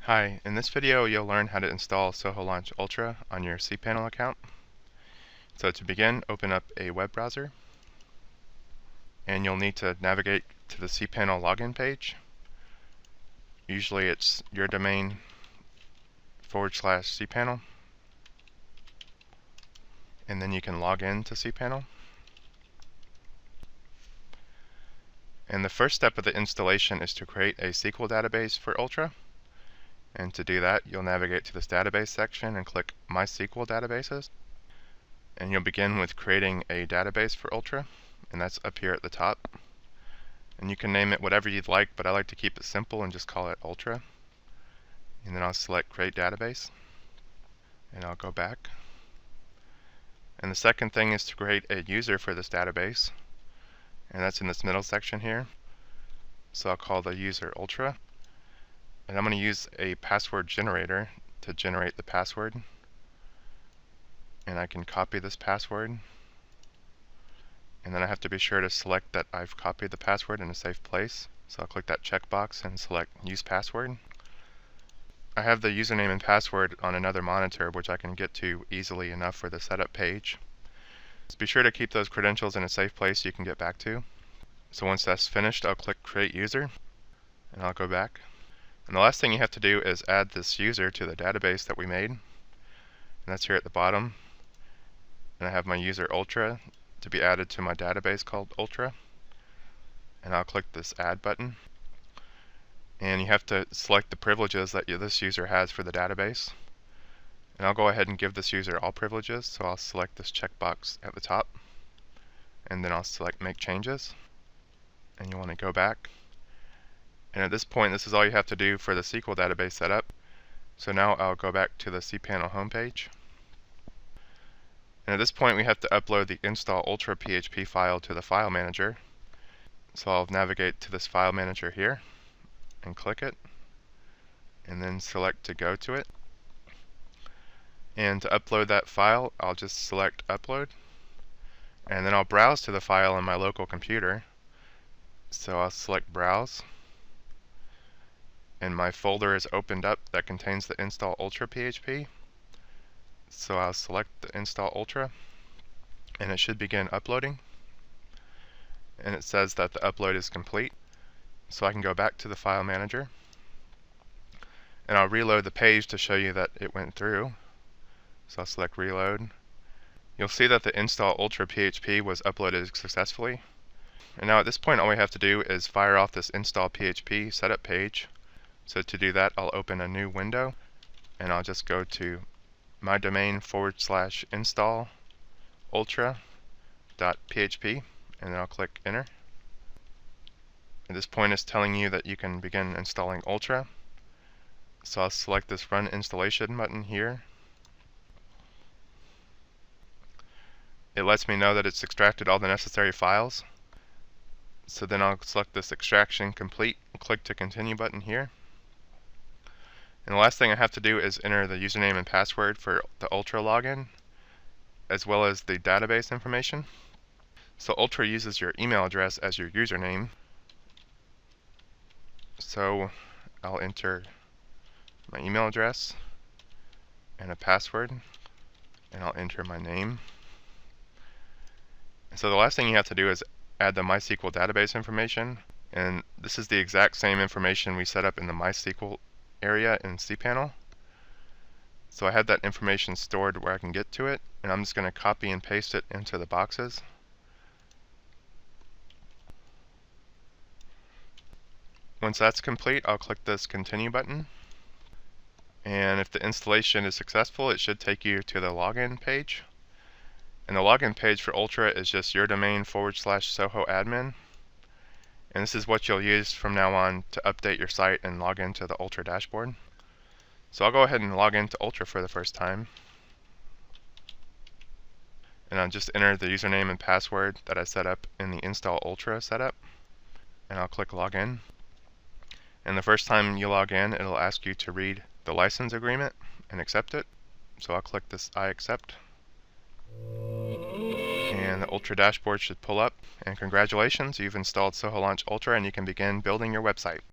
Hi, in this video you'll learn how to install Soho Launch Ultra on your cPanel account. So to begin, open up a web browser and you'll need to navigate to the cPanel login page. Usually it's your domain /cPanel, and then you can log in to cPanel. And the first step of the installation is to create a SQL database for Ultra. And to do that, you'll navigate to this database section and click MySQL Databases. And you'll begin with creating a database for Ultra, and that's up here at the top. And you can name it whatever you'd like, but I like to keep it simple and just call it Ultra. And then I'll select Create Database, and I'll go back. And the second thing is to create a user for this database, and that's in this middle section here. So I'll call the user Ultra. And I'm going to use a password generator to generate the password. And I can copy this password. And then I have to be sure to select that I've copied the password in a safe place. So I'll click that checkbox and select Use Password. I have the username and password on another monitor, which I can get to easily enough for the setup page. So be sure to keep those credentials in a safe place you can get back to. So once that's finished, I'll click Create User, and I'll go back. And the last thing you have to do is add this user to the database that we made. And that's here at the bottom. And I have my user Ultra to be added to my database called Ultra. And I'll click this Add button. And you have to select the privileges that this user has for the database. And I'll go ahead and give this user all privileges. So I'll select this checkbox at the top. And then I'll select Make Changes. And you want to go back. And at this point, this is all you have to do for the SQL database setup. So now I'll go back to the cPanel homepage. And at this point, we have to upload the install Ultra PHP file to the file manager. So I'll navigate to this file manager here and click it, and then select to go to it. And to upload that file, I'll just select Upload. And then I'll browse to the file on my local computer. So I'll select Browse. And my folder is opened up that contains the install Ultra PHP. So I'll select the install Ultra, and it should begin uploading. And it says that the upload is complete. So I can go back to the file manager, and I'll reload the page to show you that it went through. So I'll select Reload. You'll see that the install Ultra PHP was uploaded successfully. And now at this point, all we have to do is fire off this install PHP setup page. So to do that, I'll open a new window, and I'll just go to my domain /install ultra.php, and then I'll click Enter. At this point, it's telling you that you can begin installing Ultra. So I'll select this Run Installation button here. It lets me know that it's extracted all the necessary files. So then I'll select this Extraction Complete and click to Continue button here. And the last thing I have to do is enter the username and password for the Ultra login, as well as the database information. So Ultra uses your email address as your username. So I'll enter my email address and a password, and I'll enter my name. And so the last thing you have to do is add the MySQL database information, and this is the exact same information we set up in the MySQL area in cPanel. So I had that information stored where I can get to it, and I'm just going to copy and paste it into the boxes. Once that's complete, I'll click this Continue button. And if the installation is successful, it should take you to the login page. And the login page for Ultra is just your domain /Soho admin. And this is what you'll use from now on to update your site and log into the Ultra dashboard. So I'll go ahead and log into Ultra for the first time. And I'll just enter the username and password that I set up in the install Ultra setup. And I'll click Login. And the first time you log in, it'll ask you to read the license agreement and accept it. So I'll click this I accept. And the Ultra dashboard should pull up. And congratulations, you've installed Soho Launch Ultra, and you can begin building your website.